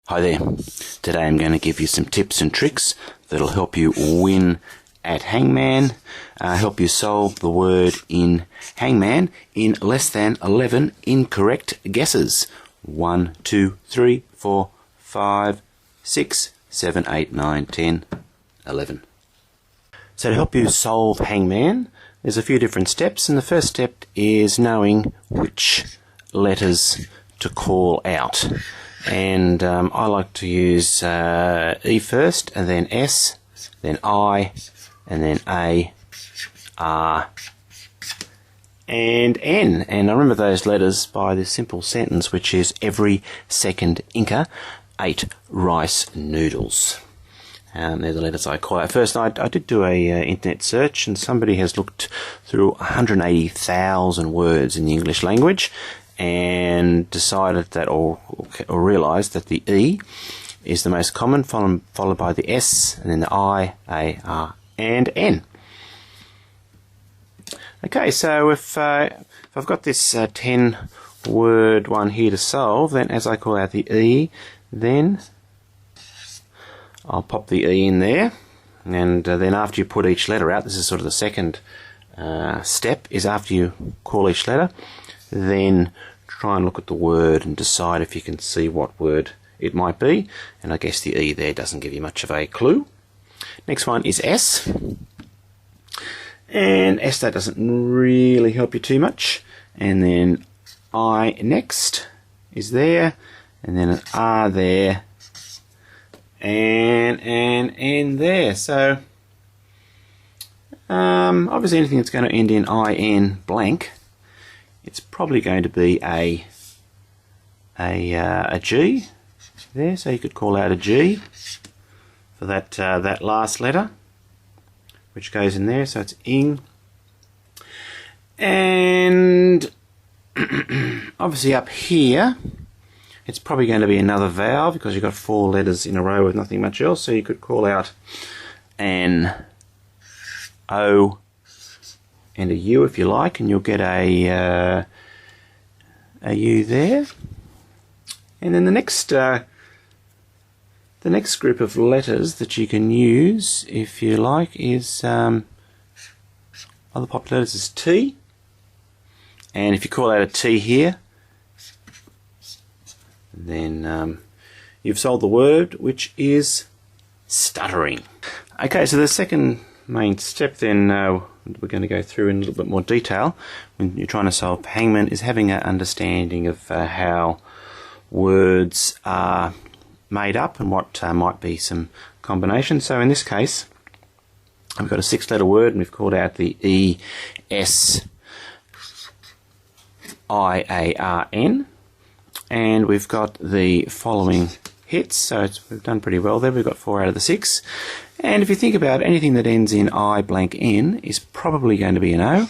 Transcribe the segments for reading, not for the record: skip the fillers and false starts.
Hi there. Today I'm going to give you some tips and tricks that'll help you win at Hangman, help you solve the word in Hangman in less than 11 incorrect guesses. 1, 2, 3, 4, 5, 6, 7, 8, 9, 10, 11. So to help you solve Hangman, there's a few different steps, and the first step is knowing which letters to call out. And I like to use E first, and then S, then I, and then A, R, and N. And I remember those letters by this simple sentence, which is every second Inca ate rice noodles. They're the letters I call out. First, I did do a internet search, and somebody has looked through 180,000 words in the English language, and decided that, or realised that the E is the most common, followed by the S, and then the I, A, R, and N. Okay, so if I've got this 10-word one here to solve, then as I call out the E, then I'll pop the E in there, and then after you put each letter out, this is sort of the second step, is after you call each letter, then try and look at the word and decide if you can see what word it might be. And I guess the E there doesn't give you much of a clue. Next one is S. And S, that doesn't really help you too much. And then I next is there. And then an R there. And an N there. So obviously anything that's going to end in IN blank, it's probably going to be a G there, so you could call out a G for that last letter, which goes in there. So it's ing, and obviously up here, it's probably going to be another vowel because you've got 4 letters in a row with nothing much else. So you could call out an O and a U if you like, and you'll get a U there. And then the next group of letters that you can use, if you like, is other popular letters is T. And if you call out a T here, then you've solved the word, which is stuttering. Okay, so the second main step then we're going to go through in a little bit more detail when you're trying to solve Hangman is having an understanding of how words are made up and what might be some combinations. So in this case, I've got a 6-letter word, and we've called out the E, S, I, A, R, N, and we've got the following hits. So we've done pretty well there. We've got 4 out of the 6. And if you think about it, anything that ends in I blank N is probably going to be an O.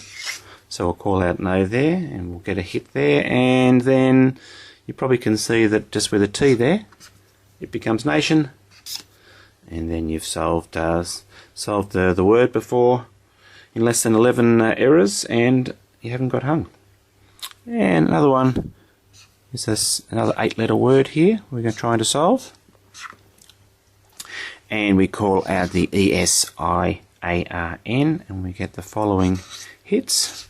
So we'll call out an O there, and we'll get a hit there. And then you probably can see that just with a T there, it becomes nation. And then you've solved the word before in less than 11 errors, and you haven't got hung. And another one is this another 8-letter word here we're going to try to solve. And we call out the ESIARN, and we get the following hits.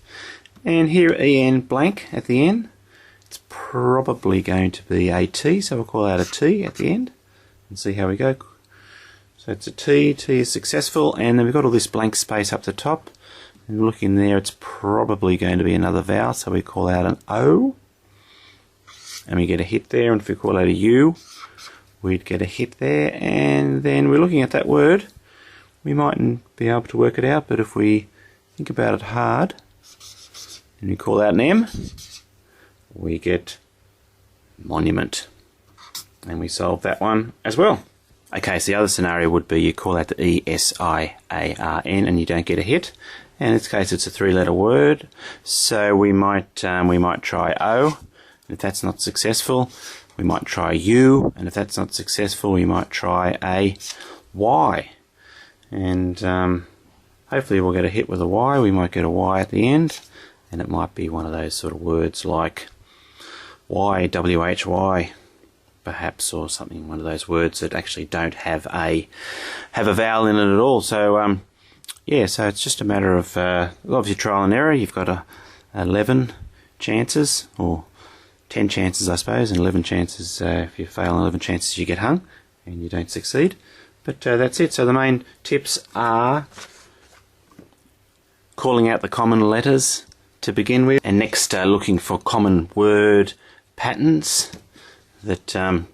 And here EN blank at the end, it's probably going to be a T, so we'll call out a T at the end and see how we go. So it's a T, T is successful, and then we've got all this blank space up the top. And look in there, it's probably going to be another vowel, so we call out an O, and we get a hit there. And if we call out a U, we'd get a hit there. And then we're looking at that word, we mightn't be able to work it out, but if we think about it hard and we call out an M, we get monument, and we solve that one as well. Okay, so the other scenario would be you call out the ESIARN and you don't get a hit. And in this case it's a 3-letter word, so we might try O, and if that's not successful, we might try U, and if that's not successful, we might try a Y. And hopefully we'll get a hit with a Y. We might get a Y at the end, and it might be one of those sort of words like Y, W-H-Y, perhaps, or something, one of those words that actually don't have a vowel in it at all. So yeah, so it's just a matter of obviously trial and error. You've got 11 chances, or 10 chances I suppose, and 11 chances, if you fail 11 chances you get hung and you don't succeed. But that's it. So the main tips are calling out the common letters to begin with, and next looking for common word patterns that and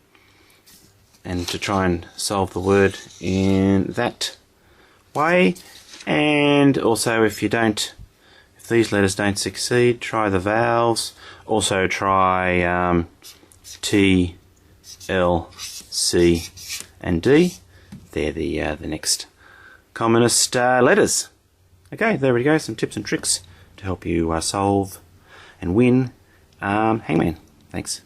to try and solve the word in that way. And also, if these letters don't succeed, try the vowels. Also try T, L, C and D. They're the next commonest letters. Okay, there we go, some tips and tricks to help you solve and win Hangman. Thanks.